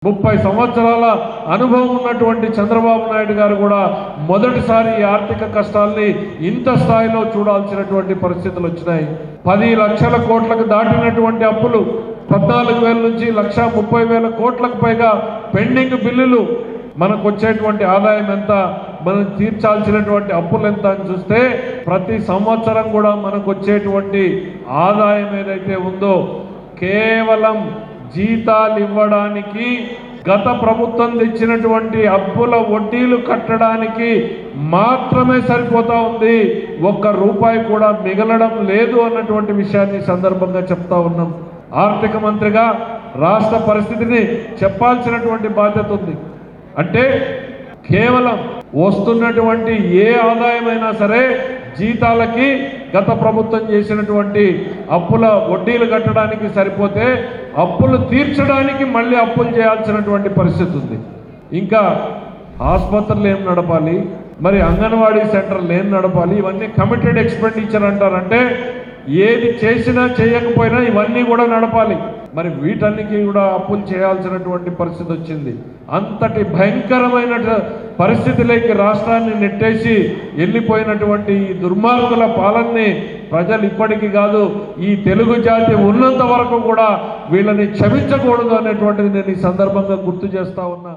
30 సంవత్సరాల అనుభవం ఉన్నటువంటి చంద్రబాబు నాయుడు గారు కూడా మొదటిసారి ఈ ఆర్థిక కష్టాల్ని ఇంత స్థాయిలో చూడాల్సినటువంటి పరిస్థితులు వచ్చినాయి. 10 లక్షల కోట్లకు దాటినటువంటి అప్పులు, 14,000 నుంచి 1,30,000 కోట్లకు పైగా పెండింగ్ బిల్లులు, మనకు వచ్చేటువంటి ఆదాయం ఎంత, మనం తీర్చాల్సినటువంటి అప్పులు ఎంత అని చూస్తే ప్రతి సంవత్సరం కూడా మనకు వచ్చేటువంటి ఆదాయం ఏదైతే ఉందో కేవలం జీతాలు ఇవ్వడానికి, గత ప్రభుత్వం తెచ్చినటువంటి అప్పుల వడ్డీలు కట్టడానికి మాత్రమే సరిపోతా ఉంది. 1 రూపాయి కూడా మిగలడం లేదు అన్నటువంటి విషయాన్ని సందర్భంగా చెప్తా ఉన్నాం. ఆర్థిక మంత్రిగా రాష్ట్ర పరిస్థితిని చెప్పాల్సినటువంటి బాధ్యత ఉంది. అంటే కేవలం వస్తున్నటువంటి ఏ ఆదాయమైనా సరే జీతాలకి గత ప్రభుత్వం చేసినటువంటి అప్పుల వడ్డీలు కట్టడానికి సరిపోతే అప్పులు తీర్చడానికి మళ్ళీ అప్పులు చేయాల్సినటువంటి పరిస్థితి ఉంది. ఇంకా ఆసుపత్రులు ఏం నడపాలి, మరి అంగన్వాడీ సెంటర్లు ఏం నడపాలి, ఇవన్నీ కమిటెడ్ ఎక్స్పెండిచర్ అంటారంటే ఏది చేసినా చేయకపోయినా ఇవన్నీ కూడా నడపాలి. మరి వీటన్నిటికీ కూడా అప్పులు చేయాల్సినటువంటి పరిస్థితి వచ్చింది. అంతటి భయంకరమైన పరిస్థితిలోకి రాష్ట్రాన్ని నెట్టేసి వెళ్ళిపోయినటువంటి ఈ దుర్మార్గుల పాలనని ప్రజలు ఇప్పటికీ కాదు, ఈ తెలుగు జాతి ఉన్నంత వరకు కూడా వీళ్ళని క్షమించకూడదు అనేటువంటిది నేను ఈ సందర్భంగా గుర్తు చేస్తా ఉన్నా.